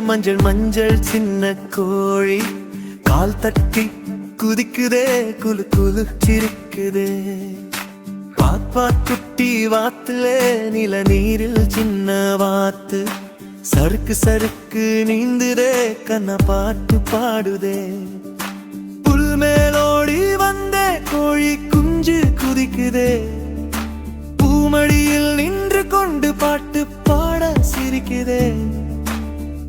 மஞ்சள் மஞ்சள் சின்ன கோழி கால் தட்டி குதிக்குதே குலு குலு சிரிக்குதே. பாப்பா குட்டி வாத்துலே நில நீரில் சின்ன வாத்து சறுக்கு சறுக்கு நீந்துதே கண்ண பாட்டு பாடுதே. புல் மேலோடி வந்தே கோழி குஞ்சு குதிக்குதே. பூமடியில் நின்று கொண்டு பாட்டு பாட சிரிக்குதே.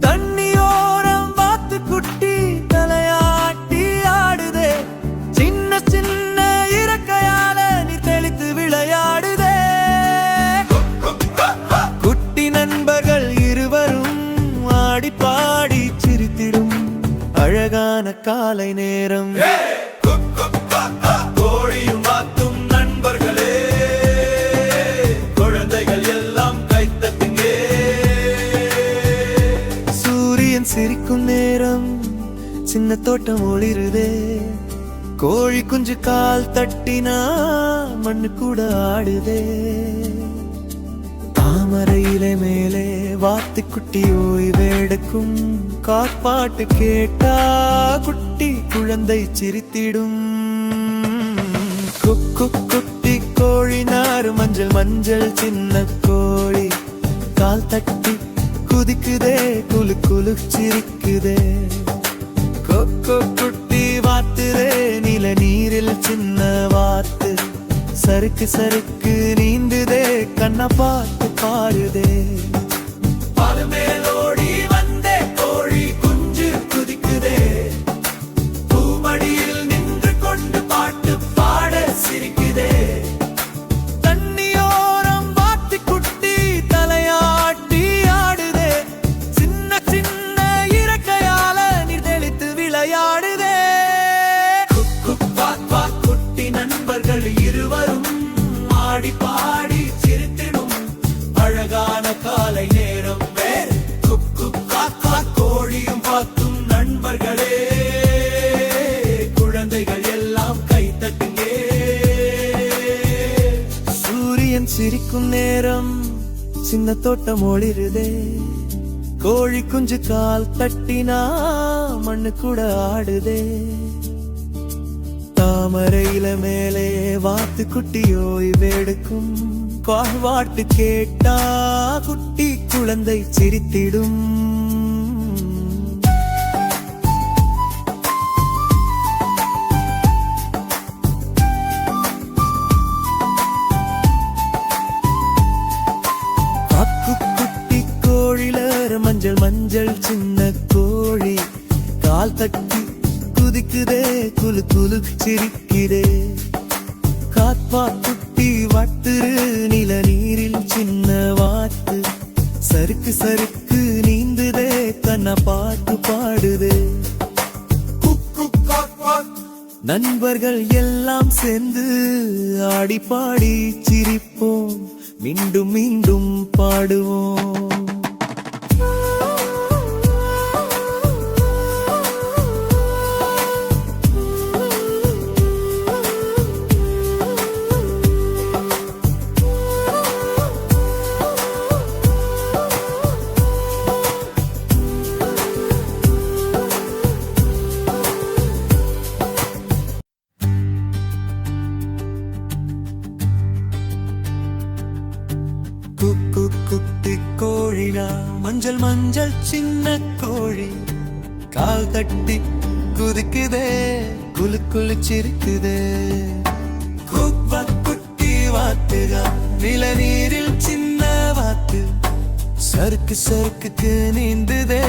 தண்ணியோரம் வாத்து குட்டி தலையாட்டி ஆடுதே. சின்ன சின்ன இறக்கையால நீ தெளித்து விளையாடுதே. குட்டி நண்பர்கள் இருவரும் ஆடி பாடி சிரித்திடும் அழகான காலை நேரம். கோழியும் வாத்தும் நண்பர்களே, குழந்தைகள் எல்லாம் கைத்தட்டுங்கே. சூரியன் சிரிக்கும் நேரம் சின்ன தோட்டம் ஒளிருதே. கோழி குஞ்சு கால் தட்டினா மண்ணு கூட ஆடுதே. தாமரையிலே மேலே வாத்து குட்டி ஓய்வெடுக்கும். காப்பாட்டு கேட்டா குட்டி குழந்தை சிரித்திடும். குக்கு குட்டி கோழி நாறு மஞ்சள் மஞ்சள் சின்ன கோழி கால் தட்டி குதிக்குதே குலு குலு சிரிக்குதே. கொக்கு குட்டி வாத்துதே நில நீரில் சின்ன வாத்து சறுக்கு சறுக்கு நீந்துதே கண்ண பாட்டு பாடுதே. பால் மேலோடி வந்தே கோழி குஞ்சு குதிக்குதே. பூமடியில் நின்று கொண்டு பாட்டு பாட சிரிக்குதே. தண்ணியோரம் வாத்து குட்டி தலையாட்டி ஆடுதே. சின்ன சின்ன இறக்கையால நீர் தெளித்து விளையாடுதே. குட்டி நண்பர்கள் இருவரும் ஆடி பாடி சிரித்திடும் அழகான காலை நேரம். குக்கு காக்கா கோழியும் வாத்தும் நண்பர்களே, குழந்தைகள் எல்லாம் கைத்தட்டுங்கே. சூரியன் சிரிக்கும் நேரம் சின்ன தோட்டம் ஒளிருதே. கோழி குஞ்சு கால் தட்டினா மண்ணு கூட ஆடுதே. தாமரையில மேலே வாத்து குட்டி ஓய்வெடுக்கும். பாட்டு கேட்டா குட்டி குழந்தை சிரித்திடும். குட்டி கோழிலர் மஞ்சள் மஞ்சள் சின்ன கோழி கால் தட்டி குதிக்குதே குலு குலு சிரிக்குதே. காப்பா குட்டி வாத்துரு நில நீரில் சின்ன வாத்து சறுக்கு சறுக்கு நீந்துதே கண்ண பாட்டு பாடுதே. நண்பர்கள் எல்லாம் சேர்ந்து ஆடி பாடி சிரிப்போம். மீண்டும் மீண்டும் பாடுவோம். குட்டி கோழினா மஞ்சள் மஞ்சள் சின்ன கோழி கால் தட்டி குதிக்குதே குலு குலு சிரிக்குதே. குட்டி வாத்துகா நில நீரில் சின்ன வாத்து சறுக்கு சறுக்கு நீந்துதே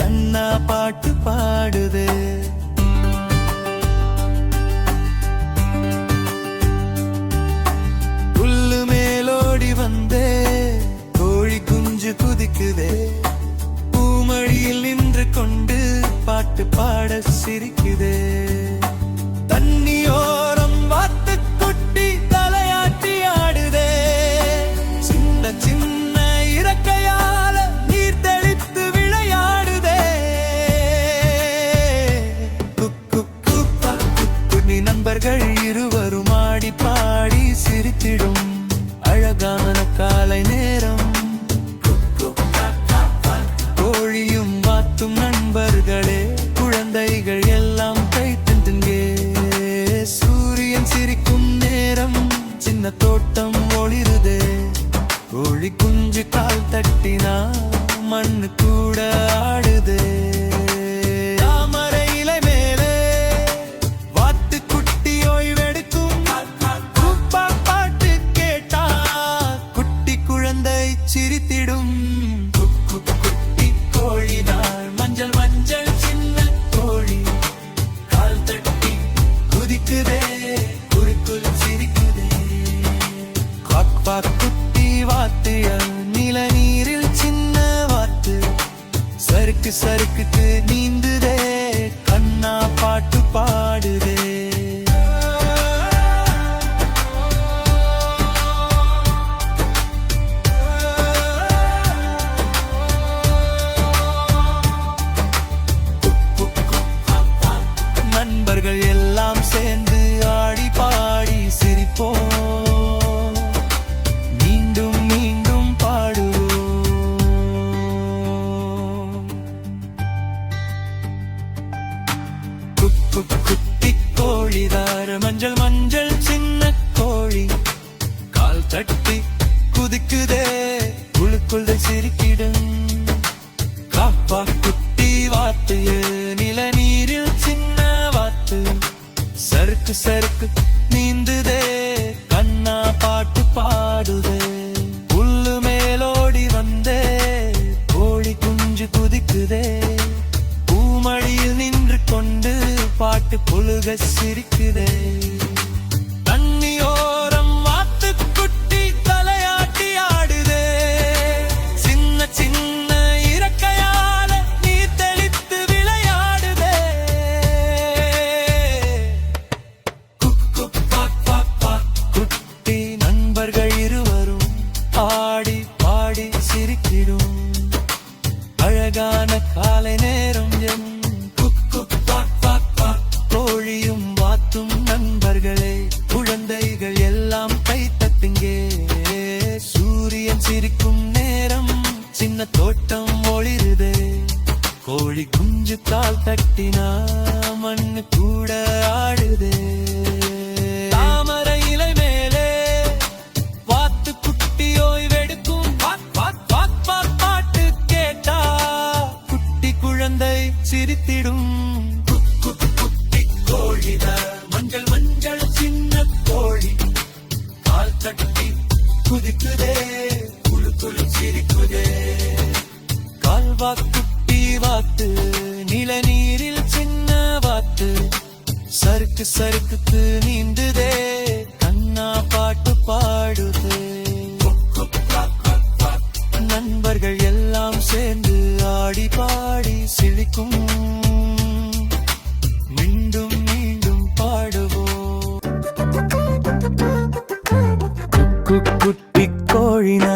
கண்ணா பாட்டு பாடுதே. புல்லு மேலோடி வந்தே கோழி குஞ்சு குதிக்குதே. பூமடியில் நின்று கொண்டு பாட்டு பாட சிரிக்குதே. தண்ணியோரம் வாத்து குட்டி தலையாட்டி ஆடுதே. சின்ன சின்ன இறக்கையால நீர் தெளித்து விளையாடுதே. குட்டி நண்பர்கள் இருவரும் ஆடி பாடி சிரித்திடும் அழகான காலை நேரம். கோழியும் குட்டி கோழிதார மஞ்சள் மஞ்சள் சின்ன கோழி கால் தட்டி குதிக்குதே உள்ளுக்குள் சிரிக்கிடும் காப்பா குட்டி வாத்து நில நீரில் சின்ன வாத்து சறுக்கு சறுக்கு நீந்துதே கண்ணா பாட்டு பாடுதே புல்லு மேலோடி வந்தே கோழி குஞ்சு குதிக்குதே பூமடியில் நின்று கொண்டு பாட்டு புழுக சிரிக்குதே தண்ணியோரம் வாத்து குட்டி தலையாட்டி ஆடுதே சின்ன சின்ன இறக்கையால நீர் தெளித்து விளையாடுதே குக்கு பாக் பாக் பாக் குட்டி நண்பர்கள் இருவரும் ஆடி பாடி சிரிக்கிடும் அழகான காலை நேரம் என் கோழியும் வாத்தும் நண்பர்களே குழந்தைகள் எல்லாம் கை தட்டுங்கே சூரியன் சிரிக்கும் நேரம் சின்ன தோட்டம் ஒளிருதே கோழி குஞ்சு கால் தட்டினா மண்ணு கூட ஆடுதே தாமரை இலை மேலே வாத்து குட்டி ஓய்வெடுக்கும் பாட்டு கேட்டா குட்டி குழந்தை சிரித்திடும் மஞ்சள் மஞ்சள் சின்ன கோழி கால் தட்டி குதிக்குதே குழு குழு சிரிக்குதே கால்வா குட்டி வாத்து நில நீரில் சின்ன வாத்து சறுக்கு சறுக்கு நீந்துதே கண்ணா பாட்டு பாடுதே நண்பர்கள் எல்லாம் சேர்ந்து ஆடி பாடி சிரிக்கும் மீண்டும் மீண்டும் பாடுவோம் குட்டி கோழினா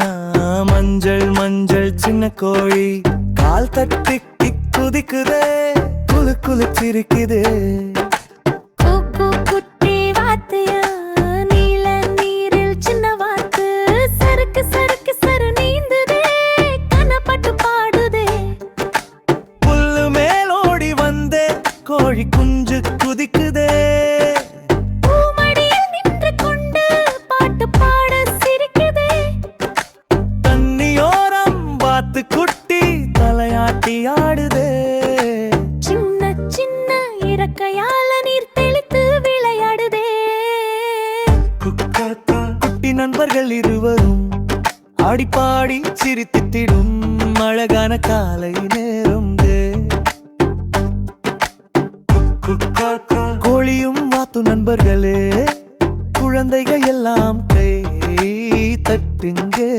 மஞ்சள் மஞ்சள் சின்ன கோழி கால் தட்டி குதிக்குதே குலு குலு சிரிக்குதே குட்டி வாத்தியா நீல நீரில் சின்ன வாத்து சறுக்கு சறுக்கு சரு நீந்துதே கனப்பட்டு பாடுதே புல்லு மேலோடி வந்தே கோழி குஞ்சு குதிக்குதே பூமடியில் நின்று கொண்டு பாட்டு பாட சிரிக்குதே தண்ணியோரம் வாத்து குட்டி தலையாட்டி ஆடுதே சின்ன சின்ன இறக்கையால நீர் தெளித்து விளையாடுதே குட்டி நண்பர்கள் இருவரும் ஆடி பாடி சிரித்திட்டிடும் அழகான காலை நேரம் கோழியும் வாத்து நண்பர்களே குழந்தைகள் எல்லாம் கை தட்டுங்கே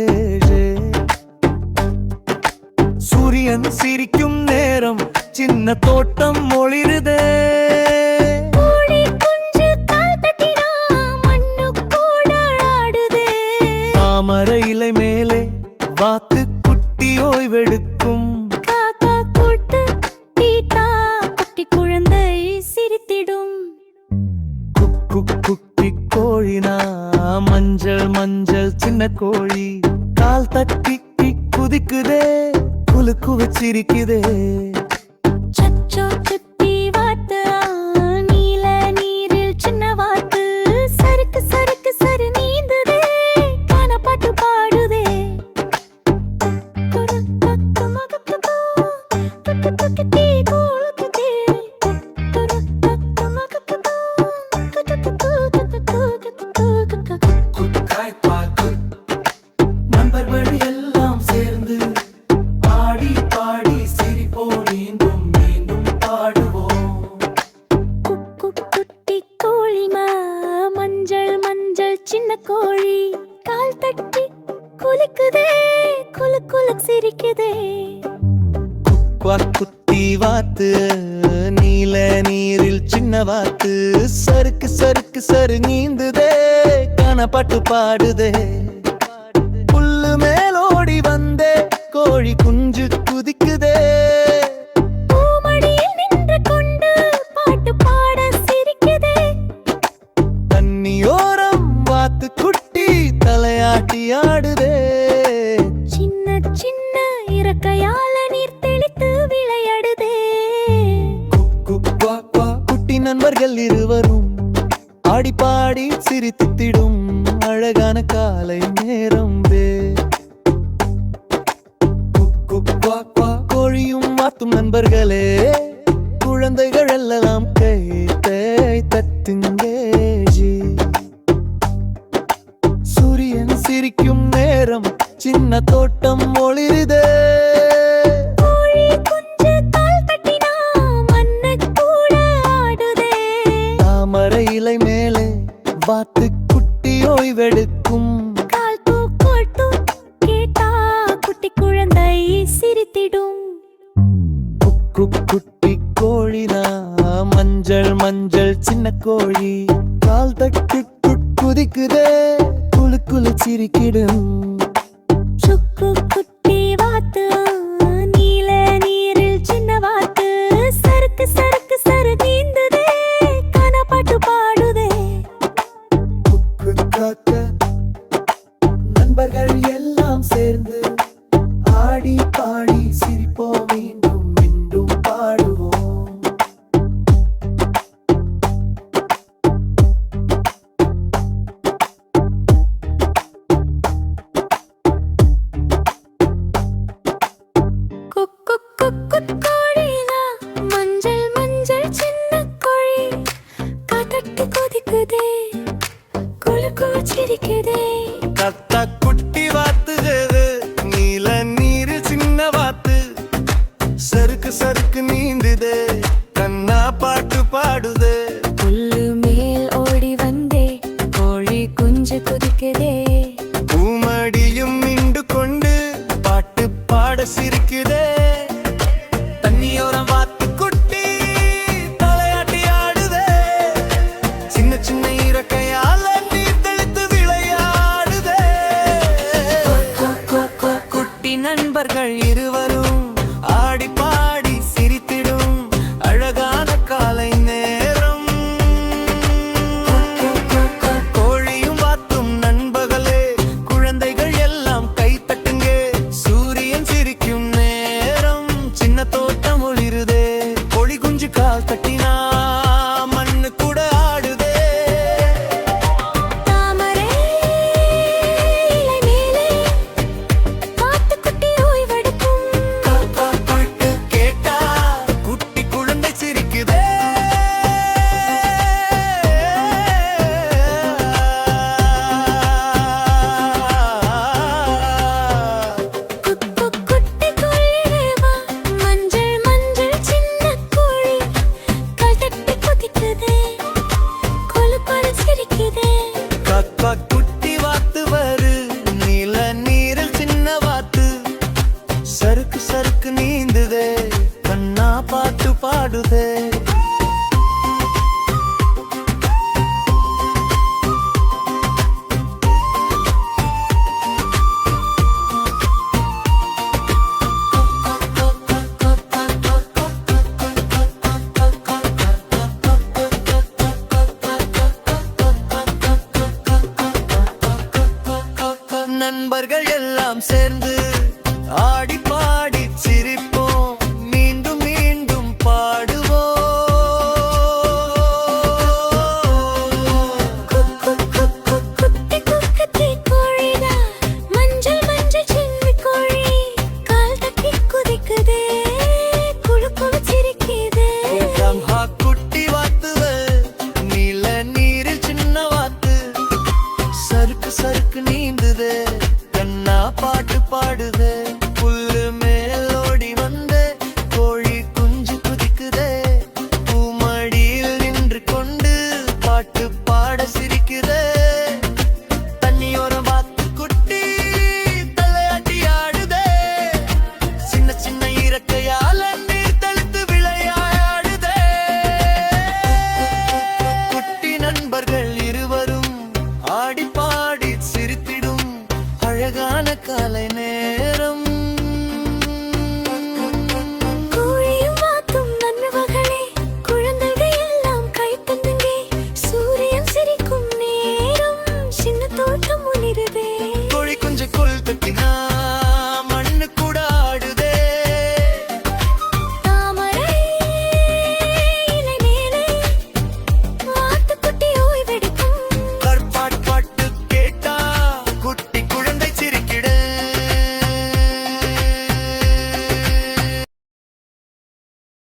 சூரியன் சிரிக்கும் நேரம் சின்ன தோட்டம் ஒளிருதே கோழி குஞ்சு கால் தட்டினா மண்ணு கூட ஆடுதே தாமரை இலை மேலே வாத்து குட்டி ஓய்வெடுக்கும் காக்கா கூட்டு டீட்டா குட்டி குழந்தை சிரித்திடும் குட்டி கோழினா மஞ்சள் மஞ்சள் சின்ன கோழி கால் தட்டி குதிக்குதே குலு குலு சிரிக்குதே சச்சோ குட்டி வாத்து நீல நீரில் சின்ன வாத்து சறுக்கு சறுக்கு சரு நீந்துதே கனப்பாட்டு பாடுதே நண்பர்கள் எல்லாம் சேர்ந்து ஆடி பாடி சிரிப்போம் மீண்டும் மீண்டும் பாடுவோம் குட்டி கோழிமா மஞ்சள் மஞ்சள் சின்ன கோழி கால் தட்டி குலுக்குதே குலு குலு சிரிக்குதே குட்டி வாத்து நீல நீரில் சின்ன வாத்து சறுக்கு சறுக்கு சரு நீந்துதே கனப்பாட்டு பாடுதே புல்லு மேலோடி வந்தே கோழி குஞ்சு குதிக்குதே பூமடியில் நின்று கொண்டு பாட்டு பாட சிரிக்குதே தண்ணியோரம் வாத்து குட்டி தலையாட்டி ஆடுதே சின்ன சின்ன இறக்கையால நீர் தெளித்து விளையாடுதே குட்டி சிரித்திடும் அழகான காலை நேரம் கோழியும் மாத்தும் நண்பர்களே, குழந்தைகள் எல்லாம் கை தட்டுங்கே ஜி. சூரியன் சிரிக்கும் நேரம் சின்ன தோட்டம் ஒளிருதே. கோழி குஞ்சு கால் தட்டினா மண்ணு கூட ஆடுதே. தாமரை இலை மேலே வாத்து குட்டி ஓய்வெடுக்கும். கால் தூக்கோட்டு கேட்டா குட்டி குழந்தை சிரித்திடும். குட்டி கோழினா மஞ்சள் மஞ்சள் சின்ன கோழி, கால் தட்டி குதிக்குதே, குளு குளு சிரிக்கிடும். சுக்கு